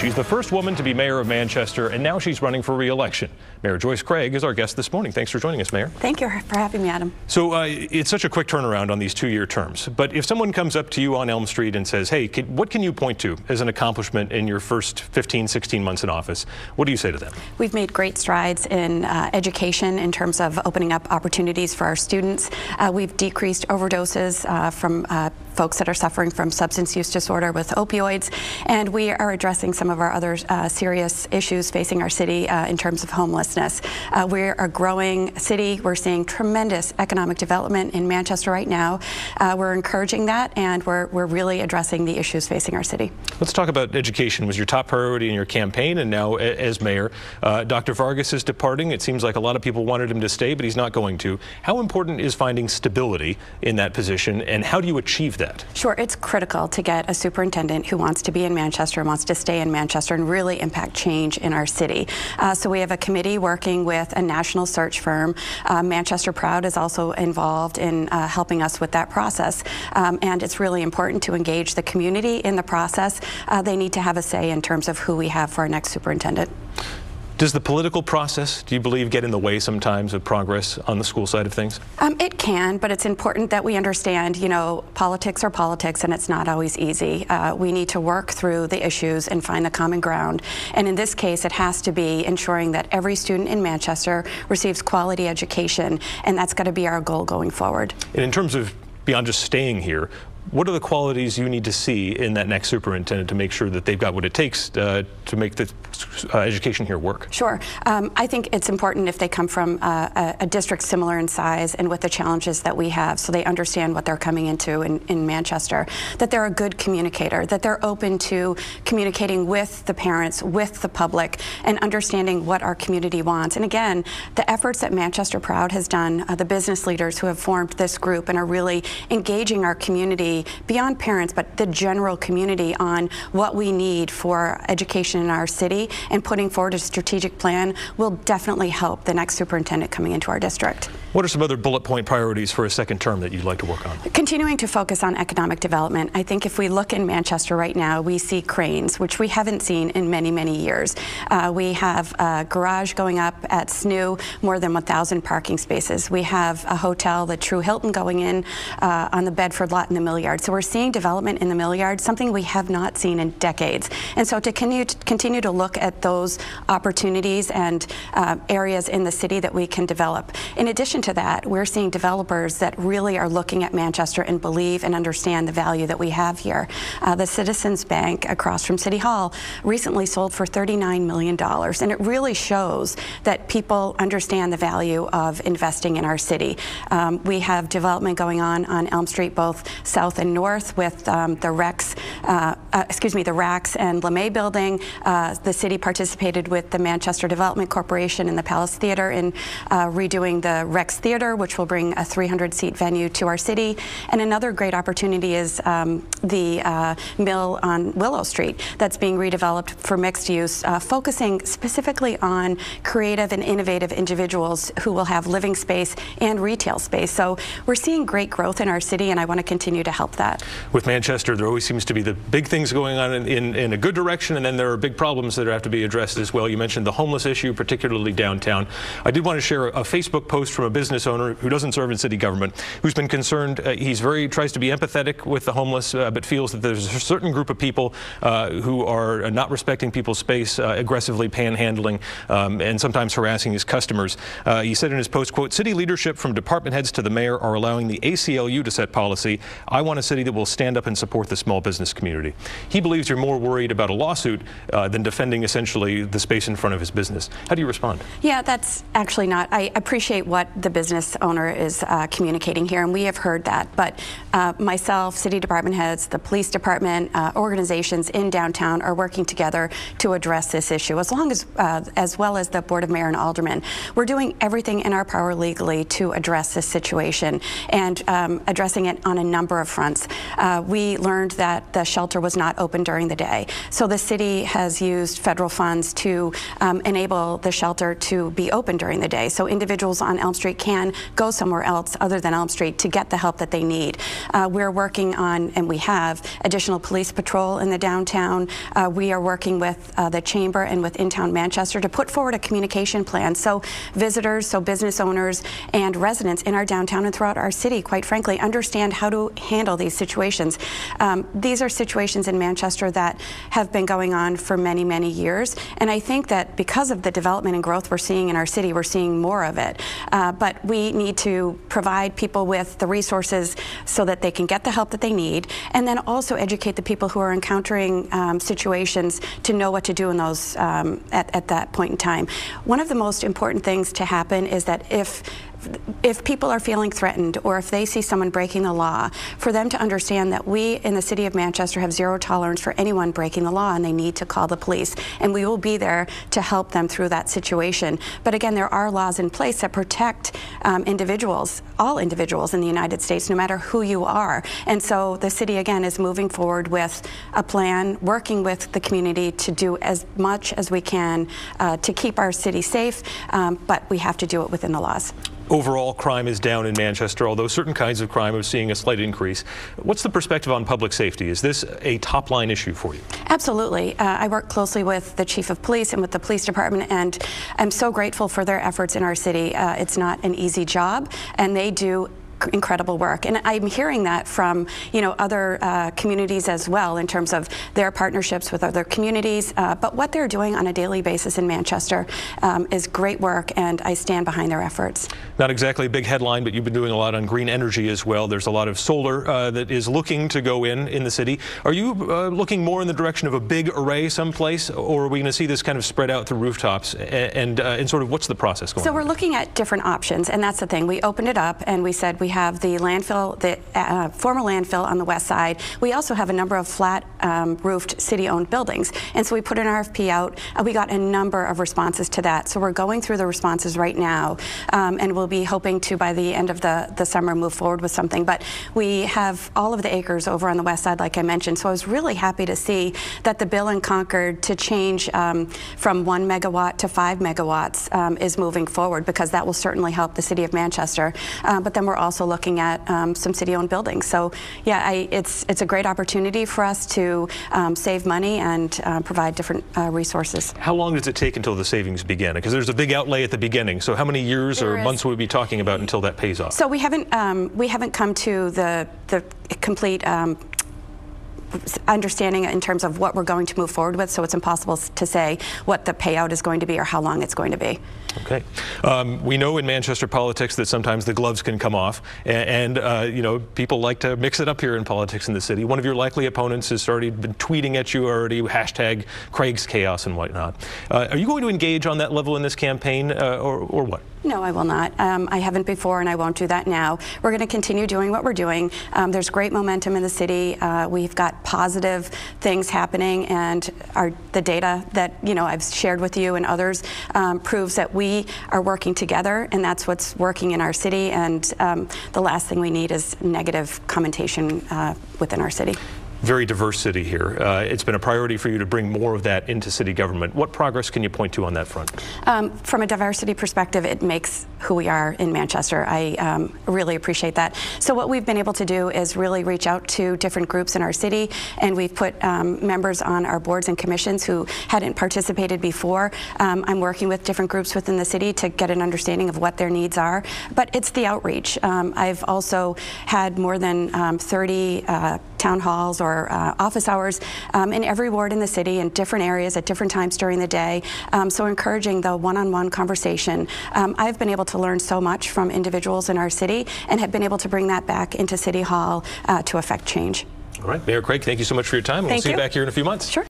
She's the first woman to be mayor of Manchester, and now she's running for re-election. Mayor Joyce Craig is our guest this morning. Thanks for joining us, Mayor. Thank you for having me, Adam. So it's such a quick turnaround on these two-year terms. But if someone comes up to you on Elm Street and says, hey, what can you point to as an accomplishment in your first 15, 16 months in office, what do you say to them? We've made great strides in education in terms of opening up opportunities for our students. We've decreased overdoses from folks that are suffering from substance use disorder with opioids, and we are addressing some of our other serious issues facing our city in terms of homelessness. We're a growing city. We're seeing tremendous economic development in Manchester right now. We're encouraging that, and we're really addressing the issues facing our city. Let's talk about education. It was your top priority in your campaign, and now as mayor, Dr. Vargas is departing. It seems like a lot of people wanted him to stay, but he's not going to. How important is finding stability in that position, and how do you achieve that? Sure, it's critical to get a superintendent who wants to be in Manchester and wants to stay in Manchester and really impact change in our city. So we have a committee working with a national search firm. Manchester Proud is also involved in helping us with that process. And it's really important to engage the community in the process. They need to have a say in terms of who we have for our next superintendent. Does the political process, do you believe, get in the way sometimes of progress on the school side of things? It can, but it's important that we understand, you know, politics are politics, and it's not always easy. We need to work through the issues and find the common ground. And in this case, it has to be ensuring that every student in Manchester receives quality education, and that's got to be our goal going forward. And in terms of beyond just staying here, what are the qualities you need to see in that next superintendent to make sure that they've got what it takes to make the education here work? Sure. I think it's important if they come from a district similar in size and with the challenges that we have, so they understand what they're coming into in Manchester, that they're a good communicator, that they're open to communicating with the parents, with the public, and understanding what our community wants. And again, the efforts that Manchester Proud has done, the business leaders who have formed this group and are really engaging our community beyond parents, but the general community on what we need for education in our city, and putting forward a strategic plan will definitely help the next superintendent coming into our district. What are some other bullet point priorities for a second term that you'd like to work on? Continuing to focus on economic development. I think if we look in Manchester right now, we see cranes, which we haven't seen in many, many years. We have a garage going up at SNU, more than 1,000 parking spaces. We have a hotel, the True Hilton, going in on the Bedford lot in the Mill Yard. So we're seeing development in the Mill Yard, something we have not seen in decades. And so to continue to look at those opportunities and areas in the city that we can develop. In addition to that, we're seeing developers that really are looking at Manchester and believe and understand the value that we have here. The Citizens Bank across from City Hall recently sold for $39 million, and it really shows that people understand the value of investing in our city. We have development going on Elm Street, both south and north, with the RACS and LeMay building. The city participated with the Manchester Development Corporation and the Palace Theater in redoing the Rex Theater, which will bring a 300-seat venue to our city. And another great opportunity is the mill on Willow Street that's being redeveloped for mixed use, focusing specifically on creative and innovative individuals who will have living space and retail space. So we're seeing great growth in our city, and I want to continue to help that. With Manchester, there always seems to be the big things going on in a good direction, and then there are big problems that have to be addressed as well. You mentioned the homeless issue, particularly downtown. I did want to share a Facebook post from a business owner who doesn't serve in city government, who's been concerned. Tries to be empathetic with the homeless, but feels that there's a certain group of people who are not respecting people's space, aggressively panhandling, and sometimes harassing his customers. He said in his post, quote, "City leadership from department heads to the mayor are allowing the ACLU to set policy. I want a city that will stand up and support the small business community." He believes you're more worried about a lawsuit than defending essentially the space in front of his business. How do you respond? Yeah, that's actually not. I appreciate what the business owner is communicating here, and we have heard that. But myself, city department heads, the police department, organizations in downtown are working together to address this issue, as well as the Board of Mayor and Aldermen. We're doing everything in our power legally to address this situation, and addressing it on a number of fronts. We learned that the shelter was not open during the day, so the city has used federal funds to enable the shelter to be open during the day. So individuals on Elm Street can go somewhere else other than Elm Street to get the help that they need. We're working on, and we have, additional police patrol in the downtown. We are working with the Chamber and with In-Town Manchester to put forward a communication plan so visitors, so business owners and residents in our downtown and throughout our city, quite frankly, understand how to handle these situations. These are situations in Manchester that have been going on for many, many years, and I think that because of the development and growth we're seeing in our city, we're seeing more of it. But we need to provide people with the resources so that they can get the help that they need, and then also educate the people who are encountering situations to know what to do in those at that point in time. One of the most important things to happen is that if people are feeling threatened or if they see someone breaking the law, for them to understand that we in the city of Manchester have zero tolerance for anyone breaking the law, and they need to call the police, and we will be there to help them through that situation. But again, there are laws in place that protect individuals, all individuals in the United States, no matter who you are. And so the city again is moving forward with a plan, working with the community to do as much as we can to keep our city safe, but we have to do it within the laws. Overall, crime is down in Manchester, although certain kinds of crime are seeing a slight increase. What's the perspective on public safety? Is this a top-line issue for you? Absolutely. I work closely with the Chief of Police and with the police department, and I'm so grateful for their efforts in our city. It's not an easy job, and they do incredible work, and I'm hearing that from other communities as well in terms of their partnerships with other communities, but what they're doing on a daily basis in Manchester is great work, and I stand behind their efforts. Not exactly a big headline, but you've been doing a lot on green energy as well. There's a lot of solar that is looking to go in the city. Are you looking more in the direction of a big array someplace, or are we going to see this kind of spread out through rooftops, and sort of what's the process going on? So we're looking at different options, and that's the thing. We opened it up and we said we have the landfill, the former landfill on the west side. We also have a number of flat roofed city-owned buildings, and so we put an RFP out. We got a number of responses to that, so we're going through the responses right now, and we'll be hoping to, by the end of the summer, move forward with something. But we have all of the acres over on the west side, like I mentioned, so I was really happy to see that the bill in Concord to change from 1 megawatt to 5 megawatts is moving forward, because that will certainly help the city of Manchester. But then we're also looking at some city-owned buildings. So yeah, it's a great opportunity for us to save money and provide different resources. How long does it take until the savings begin? Because there's a big outlay at the beginning. So how many years or months would we be talking about until that pays off? So we haven't come to the complete understanding in terms of what we're going to move forward with, so it's impossible to say what the payout is going to be or how long it's going to be. Okay. We know in Manchester politics that sometimes the gloves can come off, and people like to mix it up here in politics in the city. One of your likely opponents has already been tweeting at you already, hashtag Craig's Chaos and whatnot. Are you going to engage on that level in this campaign, or what? No, I will not. I haven't before, and I won't do that now. We're going to continue doing what we're doing. There's great momentum in the city. We've got positive things happening, and the data that I've shared with you and others proves that we are working together, and that's what's working in our city. And the last thing we need is negative commentation within our city. Very diverse city here. It's been a priority for you to bring more of that into city government. What progress can you point to on that front? From a diversity perspective, it makes who we are in Manchester. I really appreciate that. So what we've been able to do is really reach out to different groups in our city, and we've put members on our boards and commissions who hadn't participated before. I'm working with different groups within the city to get an understanding of what their needs are, but it's the outreach. I've also had more than 30 town halls or office hours in every ward in the city in different areas at different times during the day. So encouraging the one-on-one conversation. I've been able to learn so much from individuals in our city and have been able to bring that back into City Hall to affect change. All right, Mayor Craig, thank you so much for your time. We'll see you back here in a few months. Sure.